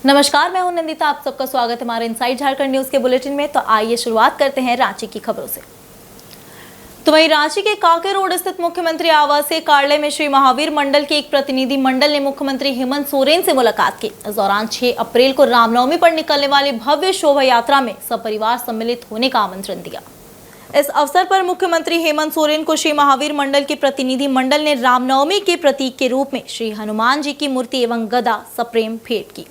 नमस्कार, मैं हूं नंदिता। आप सबका स्वागत है हमारे इनसाइड झारखंड न्यूज के बुलेटिन में। तो आइए शुरुआत करते हैं रांची की खबरों से। तो वहीं रांची के कांके रोड स्थित मुख्यमंत्री आवासीय कार्यालय में श्री महावीर मंडल के एक प्रतिनिधि मंडल ने मुख्यमंत्री हेमंत सोरेन से मुलाकात की। इस दौरान 6 अप्रैल को रामनवमी पर निकलने वाली भव्य शोभा यात्रा में सपरिवार सम्मिलित होने का आमंत्रण दिया। इस अवसर पर मुख्यमंत्री हेमंत सोरेन को श्री महावीर मंडल के प्रतिनिधि मंडल ने रामनवमी के प्रतीक के रूप में श्री हनुमान जी की मूर्ति एवं गदा सप्रेम भेंट की।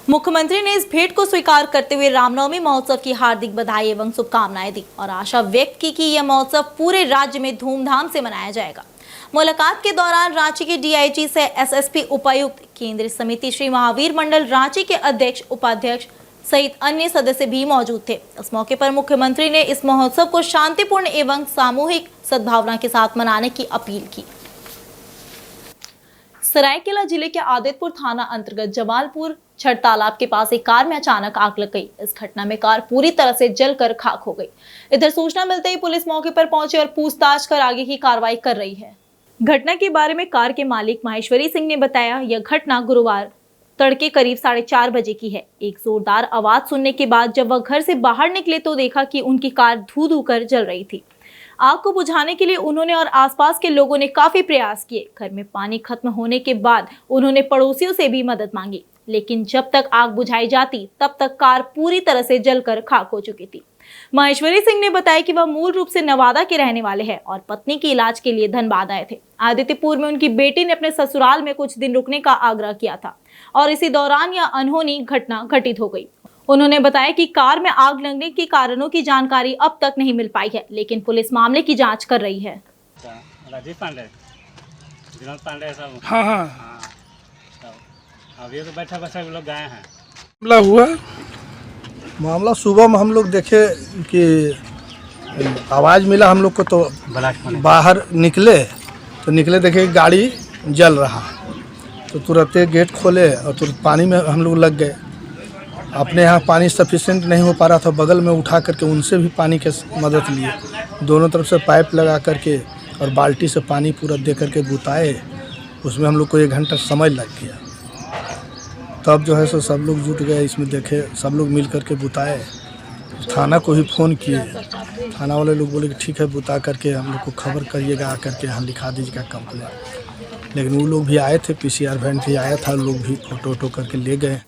मुख्यमंत्री ने इस भेंट को स्वीकार करते हुए रामनवमी महोत्सव की हार्दिक बधाई एवं शुभकामनाएं दी और आशा व्यक्त की कि यह महोत्सव पूरे राज्य में धूमधाम से मनाया जाएगा। मुलाकात के दौरान रांची के डीआईजी से एसएसपी उपायुक्त, केंद्रीय समिति श्री महावीर मंडल रांची के अध्यक्ष, उपाध्यक्ष सहित अन्य सदस्य भी मौजूद थे। इस मौके पर मुख्यमंत्री ने इस महोत्सव को शांतिपूर्ण एवं सामूहिक सद्भावना के साथ मनाने की अपील की। सरायकेला जिले के आदितपुर थाना अंतर्गत जमालपुर छठ तालाब के पास एक कार में अचानक आग लग गई। इस घटना में कार पूरी तरह से जलकर खाक हो गई। इधर सूचना मिलते ही पुलिस मौके पर पहुंची और पूछताछ कर आगे की कार्रवाई कर रही है। घटना के बारे में कार के मालिक माहेश्वरी सिंह ने बताया, यह घटना गुरुवार तड़के करीब 4:30 बजे की है। एक जोरदार आवाज सुनने के बाद जब वह घर से बाहर निकले तो देखा कि उनकी कार धू धू कर जल रही थी। आग को बुझाने के लिए उन्होंने और आसपास के लोगों ने काफी प्रयास किए। घर में पानी खत्म होने के बाद उन्होंने पड़ोसियों से भी मदद मांगी, लेकिन जब तक आग बुझाई जाती तब तक कार पूरी तरह से जलकर खाक हो चुकी थी। माहेश्वरी सिंह ने बताया कि वह मूल रूप से नवादा के रहने वाले हैं और पत्नी के इलाज के लिए धनबाद आए थे। आदित्यपुर में उनकी बेटी ने अपने ससुराल में कुछ दिन रुकने का आग्रह किया था और इसी दौरान यह अनहोनी घटना घटित हो गई। उन्होंने बताया कि कार में आग लगने के कारणों की जानकारी अब तक नहीं मिल पाई है, लेकिन पुलिस मामले की जांच कर रही है। राजीव पांडे, विनोद पांडे सब। हाँ। अभी तो बैठा लोग गए हैं। मामला हुआ, मामला सुबह में हम लोग देखे कि आवाज़ मिला हम लोग को, तो बाहर निकले देखे गाड़ी जल रहा, तो तुरंत गेट खोले और तुरंत पानी में हम लोग लग गए। अपने यहाँ पानी सफिशिएंट नहीं हो पा रहा था, बगल में उठा करके उनसे भी पानी की मदद लिए। दोनों तरफ से पाइप लगा करके और बाल्टी से पानी पूरा दे करके बुताए। उसमें हम लोग को 1 घंटा समय लग गया। तब जो है सो सब लोग जुट गए, इसमें देखे सब लोग मिल करके बुताए। थाना को ही फ़ोन किए, थाना वाले लोग बोले कि ठीक है, बुता करके हम लोग को खबर करिएगा, आकर के यहाँ लिखा दीजिएगा कंप्लेंट। लेकिन वो लोग भी आए थे, पीसीआर वैन भी आया था, लोग भी फोटो करके ले गए।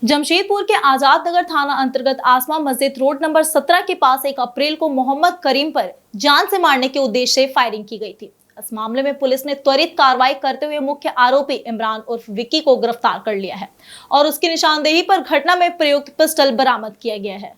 जमशेदपुर के आजाद नगर थाना अंतर्गत आसमा मस्जिद रोड नंबर 17 के पास 1 अप्रैल को मोहम्मद करीम पर जान से मारने के उद्देश्य से फायरिंग की गई थी। इस मामले में पुलिस ने त्वरित कार्रवाई करते हुए मुख्य आरोपी इमरान उर्फ विक्की को गिरफ्तार कर लिया है और उसकी निशानदेही पर घटना में प्रयुक्त पिस्टल बरामद किया गया है।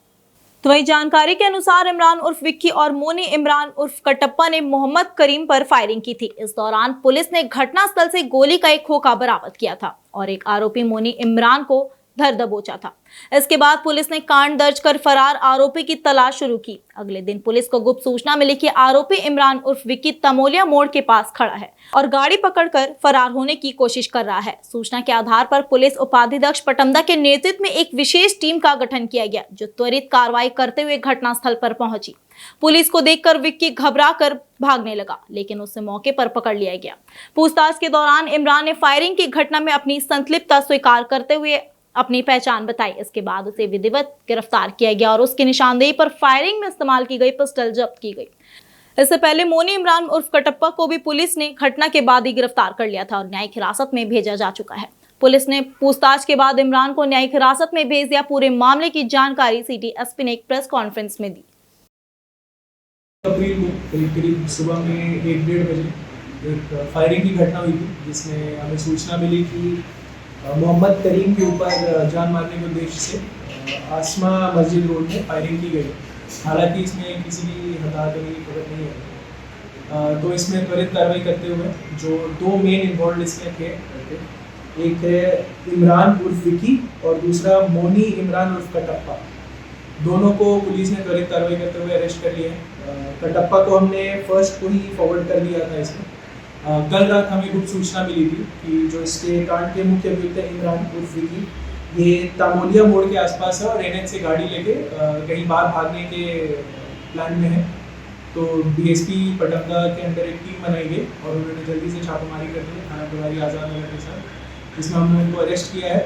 तो वही जानकारी के अनुसार इमरान उर्फ विक्की और मोनी इमरान उर्फ कटप्पा ने मोहम्मद करीम पर फायरिंग की थी। इस दौरान पुलिस ने घटनास्थल से गोली का एक खोखा बरामद किया था और एक आरोपी मोनी इमरान को धर दबोचा था। इसके बाद पुलिस ने कांड दर्ज कर फरार आरोपी की तलाश शुरू की। अगले दिन पुलिस को गुप्त सूचना मिली कि आरोपी इमरान उर्फ विक्की तमोलिया मोड़ के पास खड़ा है और गाड़ी पकड़कर फरार होने की कोशिश कर रहा है। सूचना के आधार पर पुलिस उपाध्यक्ष पटमदा के नेतृत्व में एक विशेष टीम का गठन किया गया, जो त्वरित कार्रवाई करते हुए घटनास्थल पर पहुंची। पुलिस को देखकर विक्की घबरा कर भागने लगा, लेकिन उसे मौके पर पकड़ लिया गया। पूछताछ के दौरान इमरान ने फायरिंग की घटना में अपनी संलिप्तता स्वीकार करते हुए अपनी पहचान बताई। इसके बाद उसे विधिवत गिरफ्तार किया गया और उसकी निशानदेही पर फायरिंग में इस्तेमाल की गई पिस्टल जब्त की गई। इससे पहले मोनी इमरान उर्फ कटप्पा को भी पुलिस ने घटना के बाद ही गिरफ्तार कर लिया था और न्यायिक हिरासत में भेजा जा चुका है। पुलिस ने पूछताछ के बाद इमरान को न्यायिक हिरासत में भेज दिया। पूरे मामले की जानकारी सिटी एसपी ने एक प्रेस कॉन्फ्रेंस में दी। अप्रैल को करीब सुबह में 1-1:30 बजे एक फायरिंग की घटना हुई थी, जिसमें हमें सूचना मिली कि मोहम्मद करीम के ऊपर जान मारने के उद्देश्य से आसमा मस्जिद रोड में फायरिंग की गई। हालांकि इसमें किसी भी हताहत होने की खबर नहीं है। तो इसमें त्वरित कार्रवाई करते हुए जो 2 मेन इन्वॉल्व इसमें थे, एक है इमरान उर्फ विक्की और दूसरा मोनी इमरान उर्फ कटप्पा। दोनों को पुलिस ने त्वरित कार्रवाई करते हुए अरेस्ट कर लिया है। कटप्पा को हमने फर्स्ट को ही फॉरवर्ड कर दिया था। इसमें कल रात हमें गुप्त सूचना मिली थी कि जो इसके कांड के मुख्य अभियुक्त है इमरान उर्फ विक्की, ये तामोलिया मोड़ के आसपास है और एनएच से गाड़ी लेके कहीं बाहर भागने के प्लान में है। तो डीएसपी पटमदा के अंदर एक टीम बनाई गई और उन्होंने जल्दी से छापेमारी कर दी थाना प्रभारी आजाद नगर के साथ, जिसमें हमने उनको अरेस्ट किया है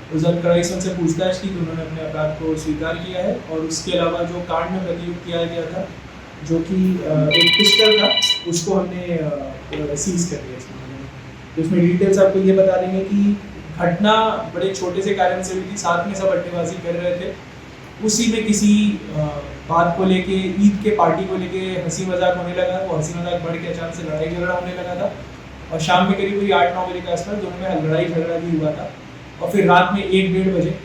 तो जब कड़ाई से उनसे पूछताछ की तो उन्होंने अपने अपराध को स्वीकार किया है। और उसके अलावा जो कांड में प्रतियुक्त किया गया था, जो कि एक पिस्टल था, उसको हमने सीज कर दिया। तो इसमें डिटेल्स आपको ये बता देंगे कि घटना बड़े छोटे से कारण से हुई थी। साथ में सब अट्टेबाजी कर रहे थे, उसी में किसी बात को लेके, ईद के पार्टी को लेके हंसी मजाक होने लगा। वो हंसी मजाक बढ़ के अचानक से लड़ाई झगड़ा होने लगा था और शाम में करीब 8-9 बजे के आसपास दोनों में लड़ाई झगड़ा भी हुआ था। और फिर रात में 1-1:30 बजे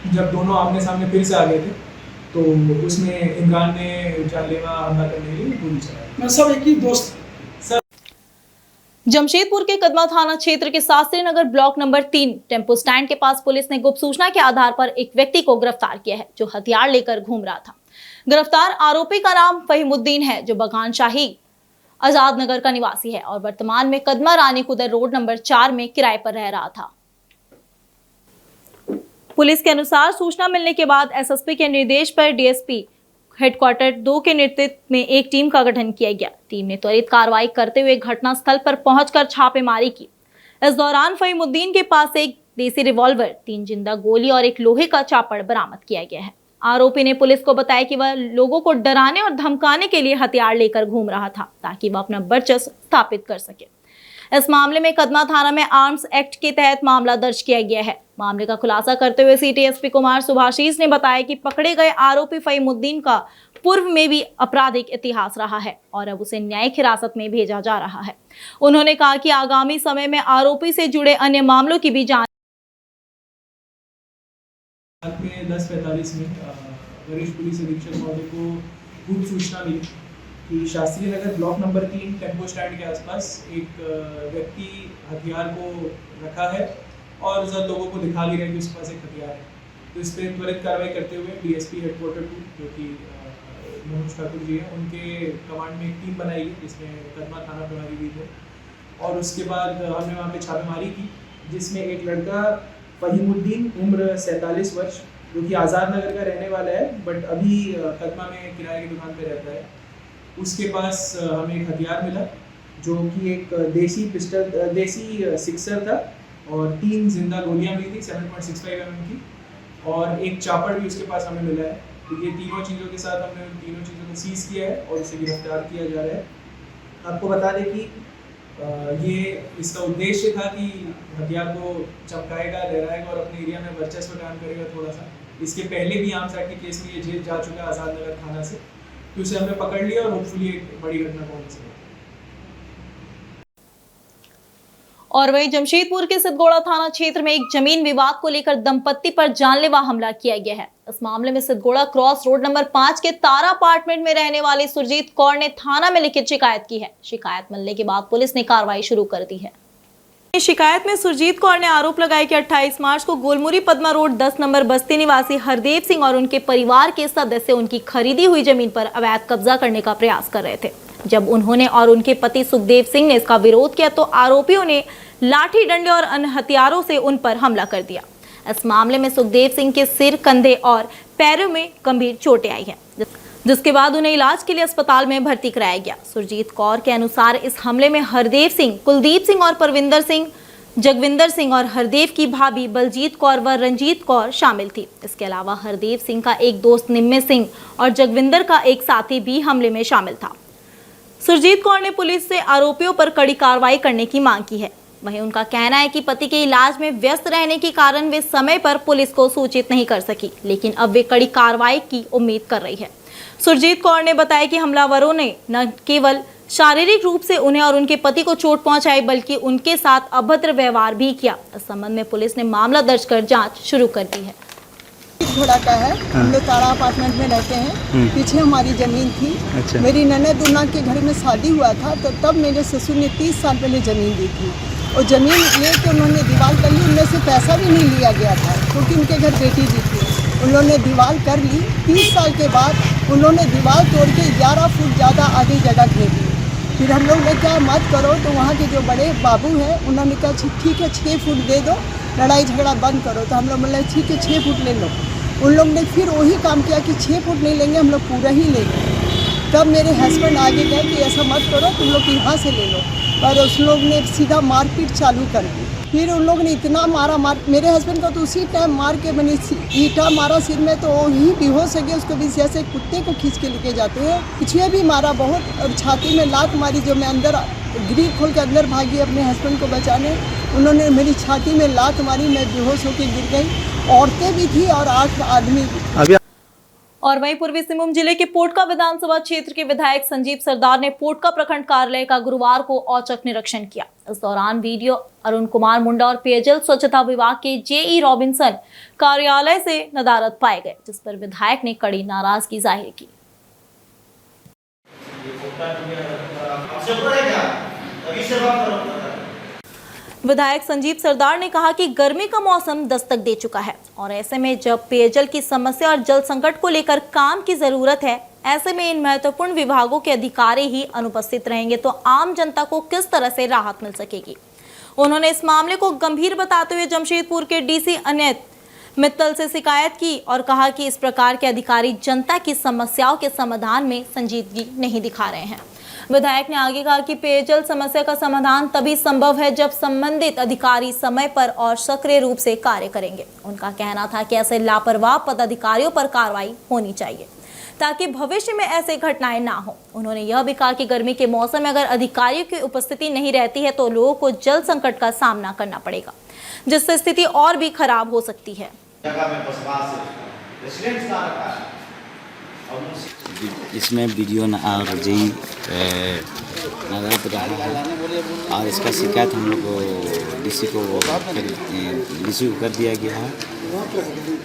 जब दोनों आमने सामने फिर से आ गए थे तो उसमें इमरान ने जानलेवा हमला करने के लिए गोली चलाई। सब एक ही दोस्त। जमशेदपुर के कदमा थाना क्षेत्र के Shastri Nagar block number 3 tempo stand के पास पुलिस ने गुप्त सूचना के आधार पर एक व्यक्ति को गिरफ्तार किया है जो हथियार लेकर घूम रहा था। गिरफ्तार आरोपी का नाम फहीमुद्दीन है जो बगान शाही आजाद नगर का निवासी है और वर्तमान में कदमा रानी कुदर रोड नंबर 4 में किराए पर रह रहा था। पुलिस के अनुसार सूचना मिलने के बाद एसएसपी के निर्देश पर डीएसपी हेडक्वार्टर 2 के नेतृत्व में एक टीम का गठन किया गया। टीम ने त्वरित कार्रवाई करते हुए घटनास्थल पर पहुंचकर छापेमारी की। इस दौरान फहीमुद्दीन के पास एक देसी रिवॉल्वर, 3 जिंदा गोली और एक लोहे का चापड़ बरामद किया गया है। आरोपी ने पुलिस को बताया कि वह लोगों को डराने और धमकाने के लिए हथियार लेकर घूम रहा था ताकि वह अपना वर्चस्व स्थापित कर सके। इस मामले में कदमा थाना में आर्म्स एक्ट के तहत मामला दर्ज किया गया है। मामले का खुलासा करते हुए सिटी एसपी कुमार सुभाषीष ने बताया कि पकड़े गए आरोपी फहीमुद्दीन का पूर्व में भी आपराधिक इतिहास रहा है और अब उसे न्यायिक हिरासत में भेजा जा रहा है। उन्होंने कहा कि आगामी समय में आरोपी से जुड़े अन्य मामलों की भी जांच। 10:45 में वरिष्ठ पुलिस अधीक्षक महोदय को गुप्त सूचना मिली कि Shastri Nagar block number 3 tempo stand के आसपास एक व्यक्ति हथियार को रखा है और जब लोगों को दिखा भी रहे कि उसके पास एक हथियार है। तो इस पर त्वरित कार्रवाई करते हुए डीएसपी हेडक्वार्टर 2 जो कि मनोज ठाकुर जी हैं, उनके कमांड में एक टीम बनाई गई जिसमें कदमा थाना प्रभारी भी थे। और उसके बाद हमने वहाँ पे छापेमारी की जिसमें एक लड़का फहीमुद्दीन उम्र 47 वर्ष जो कि आज़ाद नगर का रहने वाला है बट अभी कदमा में किराए की दुकान पे रहता है, उसके पास हमें एक हथियार मिला जो कि एक देसी पिस्टल, देसी सिक्सर था और 3 जिंदा गोलियां मिली थी 7.65 mm की और एक चापड़ भी उसके पास हमें मिला है। तो ये तीनों चीज़ों के साथ हमने उन तीनों चीज़ों को सीज किया है और उसे गिरफ्तार किया जा रहा है। आपको बता दें कि ये इसका उद्देश्य था कि हथियार को चमकाएगा, लहराएगा और अपने एरिया में वर्चस्व कायम करेगा थोड़ा सा। इसके पहले भी आर्म्स एक्ट के केस में ये जेल जा चुका है आज़ाद नगर थाना से, तो उसे हमने पकड़ लिया और होपफुली एक बड़ी घटना को होने से। और वहीं जमशेदपुर के सिद्धगोड़ा थाना क्षेत्र में एक जमीन विवाद को लेकर दंपत्ति पर जानलेवा हमला किया गया है। इस मामले में सिद्धगोड़ा क्रॉस रोड नंबर 5 के तारा अपार्टमेंट में रहने वाले सुरजीत कौर ने थाना में लिखित शिकायत की है। शिकायत मिलने के बाद पुलिस ने कार्रवाई शुरू कर दी है। शिकायत में सुरजीत कौर ने आरोप लगाया कि 28 मार्च को गोलमुरी पद्मा रोड 10 नंबर बस्ती निवासी हरदेव सिंह और उनके परिवार के सदस्य उनकी खरीदी हुई जमीन पर अवैध कब्जा करने का प्रयास कर रहे थे। जब उन्होंने और उनके पति सुखदेव सिंह ने इसका विरोध किया तो आरोपियों ने लाठी डंडे और अन्य हथियारों से उन पर हमला कर दिया। इस मामले में सुखदेव सिंह के सिर, कंधे और पैरों में गंभीर चोटें आई हैं, जिसके बाद उन्हें इलाज के लिए अस्पताल में भर्ती कराया गया। सुरजीत कौर के अनुसार इस हमले में हरदेव सिंह, कुलदीप सिंह और परविंदर सिंह, जगविंदर सिंह और हरदेव की भाभी बलजीत कौर व रंजीत कौर शामिल थी। इसके अलावा हरदेव सिंह का एक दोस्त निम्मे सिंह और जगविंदर का एक साथी भी हमले में शामिल था। सुरजीत कौर ने पुलिस से आरोपियों पर कड़ी कार्रवाई करने की मांग की है। वहीं उनका कहना है कि पति के इलाज में व्यस्त रहने के कारण वे समय पर पुलिस को सूचित नहीं कर सकी, लेकिन अब वे कड़ी कार्रवाई की उम्मीद कर रही है। सुरजीत कौर ने बताया कि हमलावरों ने न केवल शारीरिक रूप से उन्हें और उनके पति को चोट पहुंचाई बल्कि उनके साथ अभद्र व्यवहार भी किया। इस संबंध में पुलिस ने मामला दर्ज कर जांच शुरू कर दी है। घोड़ा का है, हम लोग तारा अपार्टमेंट में रहते हैं। पीछे हमारी जमीन थी। अच्छा। मेरी ननद उन्ना के घर में शादी हुआ था तो तब मेरे ससुर ने 30 साल पहले जमीन दी थी और जमीन लेके उन्होंने दीवार कर ली। उनमें से पैसा भी नहीं लिया गया था क्योंकि उनके घर बेटी भी थी। उन्होंने दीवार कर ली। 30 साल के बाद उन्होंने दीवार तोड़ के 11 फुट ज़्यादा आगे जगह घेर ली। फिर हम लोग ने कहा मत करो, तो वहाँ के जो बड़े बाबू हैं उन्होंने कहा ठीक है 6 फुट दे दो, लड़ाई झगड़ा बंद करो। तो हम लोग बोले ठीक है 6 फुट ले लो। उन लोग ने फिर वही काम किया कि 6 फुट नहीं लेंगे, हम लोग पूरा ही लेंगे। तब मेरे हस्बैंड आगे गए कि ऐसा मत करो, तुम लोग यहाँ से ले लो, पर उस लोग ने सीधा मारपीट चालू कर दी। फिर उन लोग ने इतना मारा मेरे हस्बैंड को तो उसी टाइम मार के मैंने ईटा मारा सिर में, तो वही बेहोश हो गया। उसको भी जैसे कुत्ते को खींच के लेके जाते हैं, पीछे भी मारा बहुत, और छाती में लात मारी। जो मैं अंदर ग्रिल खोल के अंदर भागी अपने हस्बैंड को बचाने, उन्होंने मेरी छाती में लात मारी, मैं बेहोश होकर गिर गई। औरतें भी थी और 8 आदमी भी। और वहीं पूर्वी सिंहभूम जिले के पोटका विधानसभा क्षेत्र के विधायक संजीव सरदार ने पोटका प्रखंड कार्यालय का गुरुवार को औचक निरीक्षण किया। इस दौरान वीडियो अरुण कुमार मुंडा और पेयजल स्वच्छता विभाग के जेई रॉबिन्सन कार्यालय से नदारद पाए गए, जिस पर विधायक ने कड़ी नाराजगी जाहिर की। विधायक संजीव सरदार ने कहा कि गर्मी का मौसम दस्तक दे चुका है और ऐसे में जब पेयजल की समस्या और जल संकट को लेकर काम की जरूरत है, ऐसे में इन महत्वपूर्ण विभागों के अधिकारी ही अनुपस्थित रहेंगे तो आम जनता को किस तरह से राहत मिल सकेगी। उन्होंने इस मामले को गंभीर बताते हुए जमशेदपुर के डीसी अनित मित्तल से शिकायत की और कहा कि इस प्रकार के अधिकारी जनता की समस्याओं के समाधान में संजीदगी नहीं दिखा रहे हैं। विधायक ने आगे कहा कि पेयजल समस्या का समाधान तभी संभव है जब संबंधित अधिकारी समय पर और सक्रिय रूप से कार्य करेंगे। उनका कहना था कि ऐसे लापरवाह पदाधिकारियों पर कार्रवाई होनी चाहिए ताकि भविष्य में ऐसे घटनाएं ना हो। उन्होंने यह भी कहा कि गर्मी के मौसम में अगर अधिकारियों की उपस्थिति नहीं रहती है तो लोगों को जल संकट का सामना करना पड़ेगा, जिससे स्थिति और भी खराब हो सकती है। इसमें वीडियो और जेई नजर रहा है और इसका शिकायत हम लोग डीसी को कर दिया गया है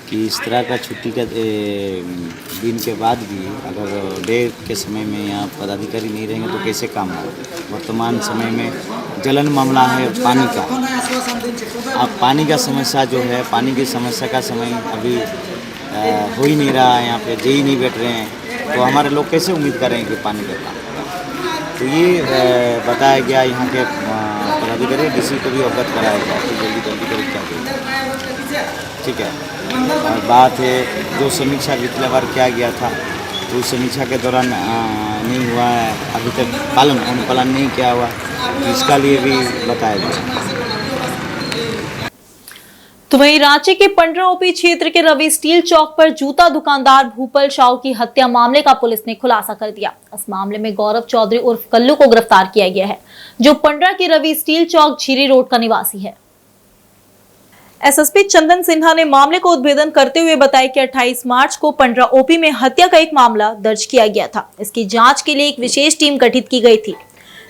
कि इस तरह का छुट्टी का दिन के बाद भी अगर डे के समय में यहाँ पदाधिकारी नहीं रहेंगे तो कैसे काम होगा। वर्तमान समय में जलन मामला है पानी का। अब पानी का समस्या जो है, पानी की समस्या का समय अभी हो ही नहीं रहा है। यहाँ पे जेई नहीं बैठ रहे हैं तो हमारे लोग कैसे उम्मीद करेंगे कि पानी का काम। तो ये बताया गया यहाँ के पदाधिकारी डीसी को भी अवगत कराया गया कि जल्दी करें क्या करें। ठीक है, और बात है जो समीक्षा पिछले बार किया गया था तो उस समीक्षा के दौरान नहीं हुआ है, अभी तक अनुपालन नहीं किया हुआ, तो इसका लिए भी बताया गया। तो वहीं रांची के पंडरा ओपी क्षेत्र के रवि स्टील चौक पर जूता दुकानदार भूपल शाह की हत्या मामले का पुलिस ने खुलासा कर दिया। इस मामले में गौरव चौधरी उर्फ कल्लू को गिरफ्तार किया गया है, जो पंडरा के रवि स्टील चौक झीरी रोड का निवासी है। एसएसपी चंदन सिन्हा ने मामले को उद्भेदन करते हुए बताया कि 28 मार्च को पंडरा ओपी में हत्या का एक मामला दर्ज किया गया था। इसकी जांच के लिए एक विशेष टीम गठित की गई थी।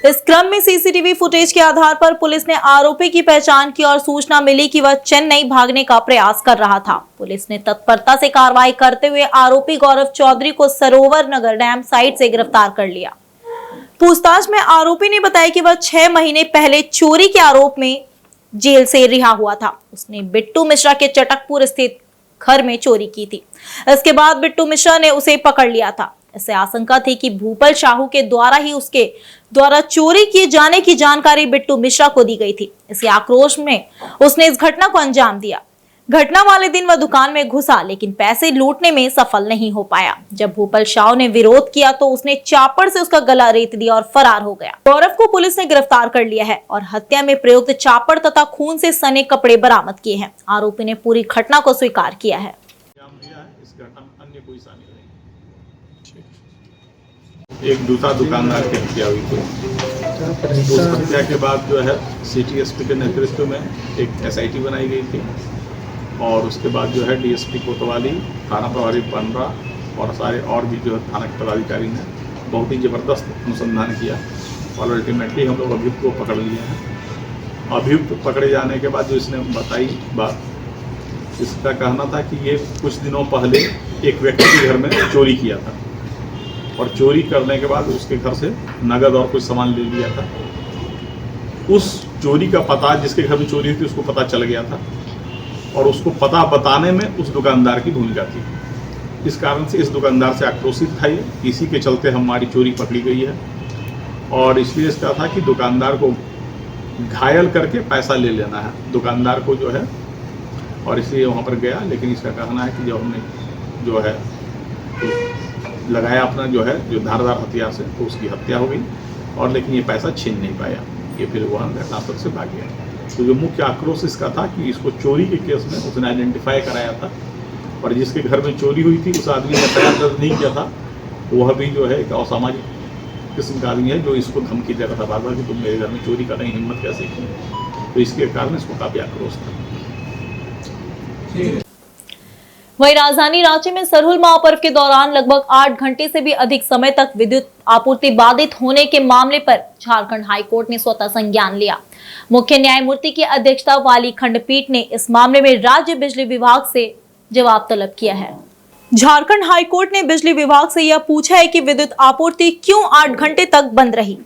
इस क्रम में सीसीटीवी फुटेज के आधार पर पुलिस ने आरोपी की पहचान की और सूचना मिली कि वह चेन्नई भागने का प्रयास कर रहा था। पुलिस ने तत्परता से कार्रवाई करते हुए आरोपी गौरव चौधरी को सरोवर नगर डैम साइट से गिरफ्तार कर लिया। पूछताछ में आरोपी ने बताया कि वह 6 महीने पहले चोरी के आरोप में जेल से रिहा हुआ था। उसने बिट्टू मिश्रा के चटकपुर स्थित घर में चोरी की थी। इसके बाद बिट्टू मिश्रा ने उसे पकड़ लिया था। इससे आशंका थी कि भूपल शाहू के द्वारा ही उसके द्वारा चोरी किए जाने की जानकारी बिट्टू मिश्रा को दी गई थी। इसी आक्रोश में उसने इस घटना को अंजाम दिया। घटना वाले दिन वह दुकान में घुसा लेकिन पैसे लूटने में सफल नहीं हो पाया। जब भूपल शाहू ने विरोध किया तो उसने चापड़ से उसका गला रेत दिया और फरार हो गया। गौरव को पुलिस ने गिरफ्तार कर लिया है और हत्या में प्रयुक्त चापड़ तथा खून से सने कपड़े बरामद किए हैं। आरोपी ने पूरी घटना को स्वीकार किया है। एक जूता दुकानदार की हत्या हुई थी। उस हत्या के बाद जो है सिटी एसपी के नेतृत्व में एक एसआईटी बनाई गई थी और उसके बाद जो है डीएसपी कोतवाली, थाना प्रभारी पंडरा और सारे और भी जो है थाना के पदाधिकारी ने बहुत ही ज़बरदस्त अनुसंधान किया और अल्टीमेटली हम लोग अभियुक्त को पकड़ लिए हैं। अभियुक्त पकड़े जाने के बाद जो इसने बताई बात, इसका कहना था कि ये कुछ दिनों पहले एक व्यक्ति के घर में चोरी किया था और चोरी करने के बाद उसके घर से नगद और कुछ सामान ले लिया था। उस चोरी का पता, जिसके घर में चोरी हुई थी, उसको पता चल गया था और उसको पता बताने में उस दुकानदार की भूमिका थी। इस कारण से इस दुकानदार से आक्रोशित था ये, इसी के चलते हमारी चोरी पकड़ी गई है और इसलिए इसका था कि दुकानदार को घायल करके पैसा ले लेना है दुकानदार को जो है, और इसलिए वहाँ पर गया। लेकिन इसका कहना है कि जब हमने जो है लगाया अपना जो है जो धारदार हथियार से, तो उसकी हत्या हो गई और लेकिन ये पैसा छीन नहीं पाया। ये फिर वहाँ घटनास्थल से भाग गया। तो जो मुख्य आक्रोश इसका था कि इसको चोरी के केस में उसने आइडेंटिफाई कराया था और जिसके घर में चोरी हुई थी उस आदमी ने एफआईआर दर्ज नहीं किया था, तो वह भी जो है एक असामाजिक किस्म का आदमी है जो इसको धमकी दे रहा था बार बार कि तुम मेरे घर में चोरी करने की हिम्मत कैसे की। तो इसके कारण इसको काफ़ी आक्रोश था। वहीं राजधानी रांची में सरहुल महापर्व के दौरान लगभग 8 घंटे से भी अधिक समय तक विद्युत आपूर्ति बाधित होने के मामले पर झारखंड हाईकोर्ट ने स्वतः संज्ञान लिया। मुख्य न्यायमूर्ति की अध्यक्षता वाली खंडपीठ ने इस मामले में राज्य बिजली विभाग से जवाब तलब किया है। झारखंड हाईकोर्ट ने बिजली विभाग से यह पूछा है कि विद्युत आपूर्ति क्यों 8 घंटे तक बंद रही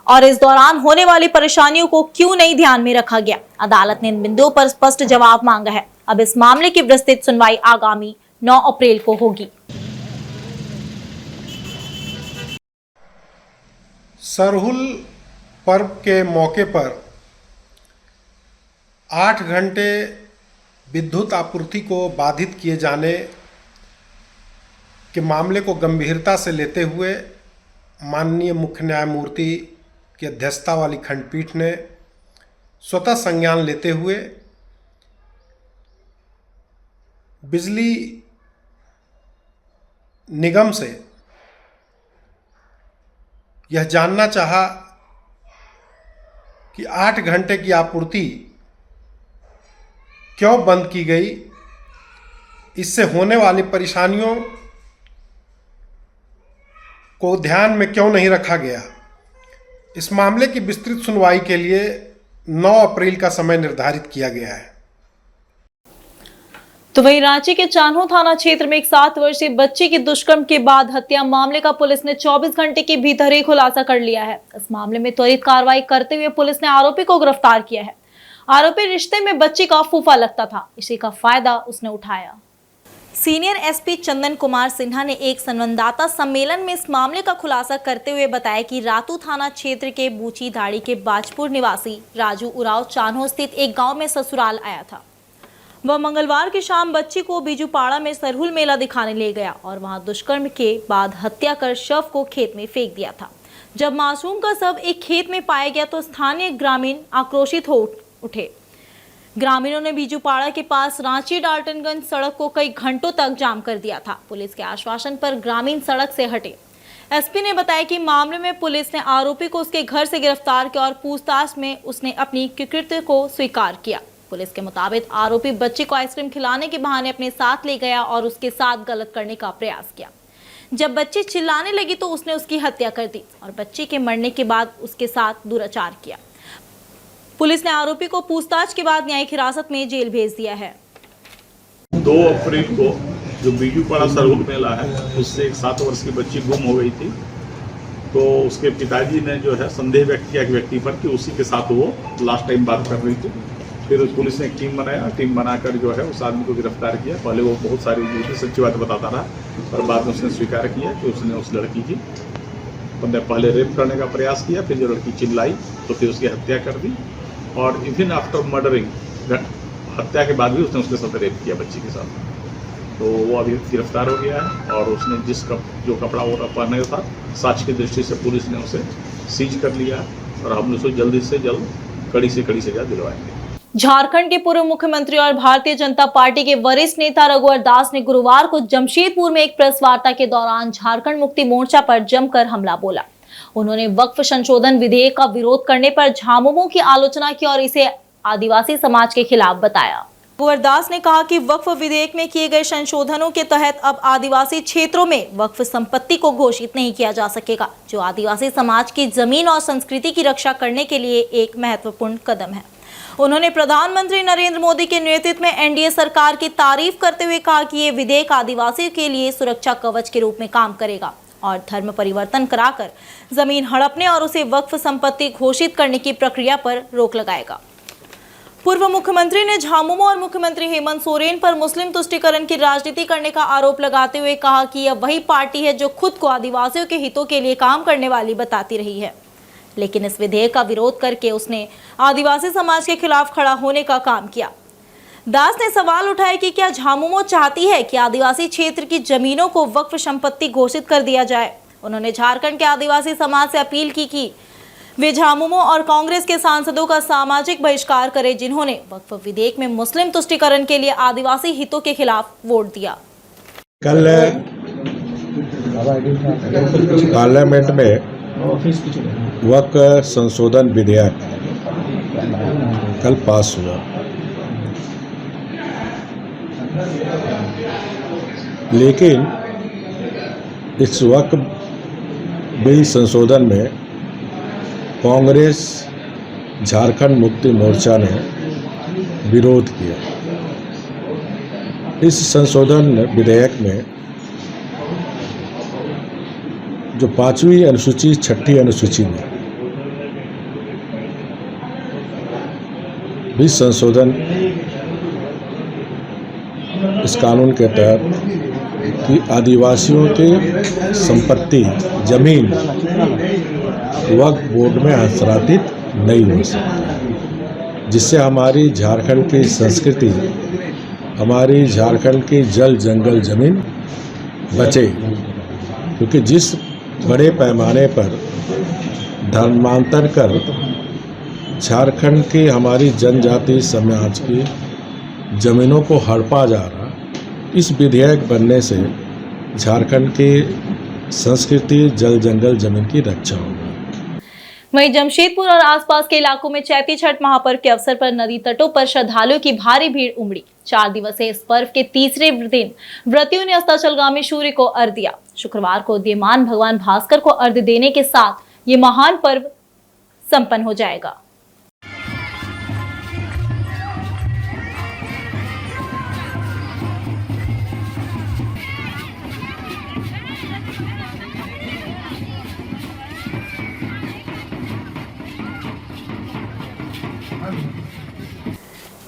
और इस दौरान होने वाली परेशानियों को क्यों नहीं ध्यान में रखा गया। अदालत ने इन बिंदुओं पर स्पष्ट जवाब मांगा है। अब इस मामले की विस्तृत सुनवाई आगामी 9 अप्रैल को होगी। सरहुल पर्व के मौके पर 8 घंटे विद्युत आपूर्ति को बाधित किए जाने के मामले को गंभीरता से लेते हुए माननीय मुख्य न्यायमूर्ति की अध्यक्षता वाली खंडपीठ ने स्वतः संज्ञान लेते हुए बिजली निगम से यह जानना चाहा कि 8 घंटे की आपूर्ति क्यों बंद की गई, इससे होने वाली परेशानियों को ध्यान में क्यों नहीं रखा गया। इस मामले की विस्तृत सुनवाई के लिए 9 अप्रैल का समय निर्धारित किया गया है। तो वहीं रांची के चान्हो थाना क्षेत्र में एक 7 वर्षीय बच्चे की दुष्कर्म के बाद हत्या मामले का पुलिस ने 24 घंटे के भीतर ही खुलासा कर लिया है। इस मामले में त्वरित कार्रवाई करते हुए पुलिस ने आरोपी को गिरफ्तार किया है। आरोपी रिश्ते में बच्चे का फूफा लगता था, इसी का फायदा उसने उठाया। सीनियर एसपी चंदन कुमार सिन्हा ने एक संवाददाता सम्मेलन में इस मामले का खुलासा करते हुए बताया कि रातू थाना क्षेत्र के बूची दाड़ी के बाजपुर निवासी राजू उराव चान्हो स्थित एक गांव में ससुराल आया था। वह मंगलवार की शाम बच्ची को बीजूपाड़ा में सरहुल मेला दिखाने ले गया और वहां दुष्कर्म के बाद हत्या कर शव को खेत में फेंक दिया था। जब मासूम का शव एक खेत में पाया गया तो स्थानीय ग्रामीण आक्रोशित हो उठे। ग्रामीणों ने बीजूपाड़ा के पास रांची डाल्टनगंज सड़क को कई घंटों तक जाम कर दिया था। पुलिस के आश्वासन पर ग्रामीण सड़क से हटे। एसपी ने बताया कि मामले में पुलिस ने आरोपी को उसके घर से गिरफ्तार किया और पूछताछ में उसने अपनी कृत्य को स्वीकार किया। पुलिस के मुताबिक आरोपी बच्चे को आइसक्रीम खिलाने के बहाने अपने साथ ले गया और उसके साथ गलत करने का प्रयास किया। जब बच्ची चिल्लाने लगी तो उसने उसकी हत्या कर दी और बच्ची के मरने के बाद उसके साथ दुराचार किया। पुलिस ने आरोपी को पूछताछ के बाद न्यायिक हिरासत में जेल भेज दिया है। 2 अप्रैल को जो बीजूपाड़ा सरहुल मेला है उससे एक 7 वर्ष की बच्ची गुम हो गई थी, तो उसके पिताजी ने जो है संदेह व्यक्त किया व्यक्ति पर कि उसी के साथ वो लास्ट टाइम बात कर रही थी। फिर पुलिस ने एक टीम बनाया, टीम बनाकर जो है उस आदमी को गिरफ्तार किया। पहले वो बहुत सारी झूठी सच्ची बात बताता रहा, पर बाद में उसने स्वीकार किया कि उसने उस लड़की की पहले रेप करने का प्रयास किया, फिर जो लड़की चिल्लाई तो फिर उसकी हत्या कर दी और इवन आफ्टर मर्डरिंग, हत्या के बाद भी उसने उसके साथ रेप किया बच्ची के साथ। तो वो अभी गिरफ्तार हो गया है और उसने जो कपड़ा वो पहने का था, साक्ष्य की दृष्टि से पुलिस ने उसे सीज कर लिया और हम उसे जल्दी से जल्द कड़ी से कड़ी सजा दिलवाएंगे। झारखंड के पूर्व मुख्यमंत्री और भारतीय जनता पार्टी के वरिष्ठ नेता रघुवर दास ने गुरुवार को जमशेदपुर में एक प्रेस वार्ता के दौरान झारखंड मुक्ति मोर्चा पर जमकर हमला बोला। उन्होंने वक्फ संशोधन विधेयक का विरोध करने पर झामुमो की आलोचना की और इसे आदिवासी समाज के खिलाफ बताया। रघुवर दास ने कहा कि वक्फ विधेयक में किए गए संशोधनों के तहत अब आदिवासी क्षेत्रों में वक्फ संपत्ति को घोषित नहीं किया जा सकेगा, जो आदिवासी समाज की जमीन और संस्कृति की रक्षा करने के लिए एक महत्वपूर्ण कदम है। उन्होंने प्रधानमंत्री नरेंद्र मोदी के नेतृत्व में एनडीए सरकार की तारीफ करते हुए कहा कि ये विधेयक आदिवासियों के लिए सुरक्षा कवच के रूप में काम करेगा और धर्म परिवर्तन कराकर जमीन हड़पने और उसे वक्फ संपत्ति घोषित करने की प्रक्रिया पर रोक लगाएगा। पूर्व मुख्यमंत्री ने झामुमो और मुख्यमंत्री हेमंत सोरेन पर मुस्लिम तुष्टीकरण की राजनीति करने का आरोप लगाते हुए कहा कि यह वही पार्टी है जो खुद को आदिवासियों के हितों के लिए काम करने वाली बताती रही है, लेकिन इस विधेयक का विरोध करके उसने आदिवासी समाज के खिलाफ खड़ा होने का काम किया। दास ने सवाल उठाया कि क्या झामुमो चाहती है कि आदिवासी क्षेत्र की जमीनों को वक्फ संपत्ति घोषित कर दिया जाए। उन्होंने झारखंड के आदिवासी समाज से अपील की कि वे झामुमो और कांग्रेस के सांसदों का सामाजिक बहिष्कार करे जिन्होंने वक्फ विधेयक में मुस्लिम तुष्टीकरण के लिए आदिवासी हितों के खिलाफ वोट दिया। कल पार्लियामेंट में वक्फ संशोधन विधेयक कल पास हुआ, लेकिन इस वक्फ बिल संशोधन में कांग्रेस झारखंड मुक्ति मोर्चा ने विरोध किया। इस संशोधन विधेयक में जो 5वीं अनुसूची 6ठी अनुसूची में भी संशोधन इस कानून के तहत कि आदिवासियों की संपत्ति जमीन वक्फ बोर्ड में हस्तांतरित नहीं हो सकती, जिससे हमारी झारखंड की संस्कृति, हमारी झारखंड की जल जंगल जमीन बचे। क्योंकि जिस बड़े पैमाने पर धर्मांतर कर झारखंड की हमारी जनजाति समाज की जमीनों को हड़पा जा रहा, इस विधेयक बनने से झारखंड की संस्कृति जल जंगल जमीन की रक्षा होगी। वहीं जमशेदपुर और आसपास के इलाकों में चैती छठ महापर्व के अवसर पर नदी तटों पर श्रद्धालुओं की भारी भीड़ उमड़ी। 4 दिवसीय इस पर्व के तीसरे दिन व्रतियों ने अस्ताचलगामी सूर्य को अर्घ्य दिया। शुक्रवार को उदीयमान भगवान भास्कर को अर्घ्य देने के साथ ये महान पर्व संपन्न हो जाएगा।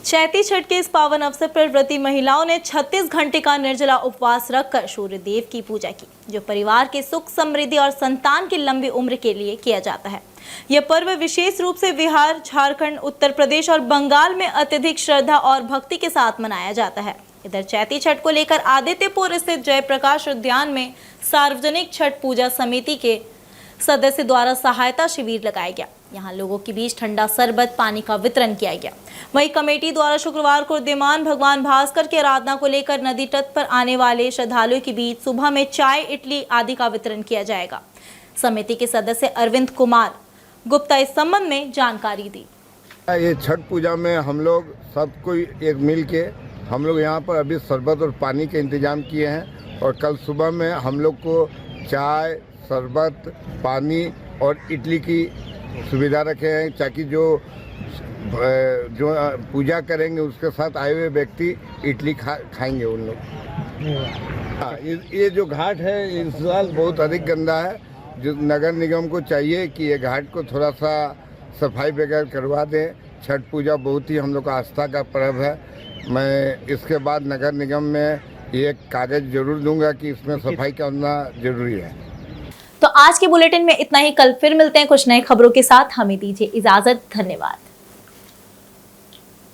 चैती छठ के इस पावन अवसर पर व्रती महिलाओं ने 36 घंटे का निर्जला उपवास रखकर सूर्य देव की पूजा की, जो परिवार के सुख समृद्धि और संतान की लंबी उम्र के लिए किया जाता है। यह पर्व विशेष रूप से बिहार, झारखंड, उत्तर प्रदेश और बंगाल में अत्यधिक श्रद्धा और भक्ति के साथ मनाया जाता है। इधर चैती छठ को लेकर आदित्यपुर स्थित जयप्रकाश उद्यान में सार्वजनिक छठ पूजा समिति के सदस्य द्वारा सहायता शिविर लगाया गया। यहाँ लोगों के बीच ठंडा शरबत, पानी का वितरण किया गया। वहीं कमेटी द्वारा शुक्रवार को उदीयमान भगवान भास्कर की आराधना को लेकर नदी तट पर आने वाले श्रद्धालुओं के बीच सुबह में चाय, इडली आदि का वितरण किया जाएगा। समिति के सदस्य अरविंद कुमार गुप्ता इस संबंध में जानकारी दी। ये छठ पूजा में हम लोग सब कोई एक मिल के हम लोग यहाँ पर अभी शरबत और पानी के इंतजाम किए हैं, और कल सुबह में हम लोग को चाय, शरबत, पानी और इडली की सुविधा रखे हैं, ताकि जो पूजा करेंगे उसके साथ आए हुए व्यक्ति इडली खाएंगे उन लोग। ये जो घाट है इस साल बहुत अधिक गंदा है, जो नगर निगम को चाहिए कि ये घाट को थोड़ा सा सफाई वगैरह करवा दें। छठ पूजा बहुत ही हम लोग का आस्था का पर्व है। मैं इसके बाद नगर निगम में ये कागज जरूर दूंगा कि इसमें सफाई करना जरूरी है। तो आज के बुलेटिन में इतना ही। कल फिर मिलते हैं कुछ नई खबरों के साथ। हमें दीजिए इजाजत। धन्यवाद।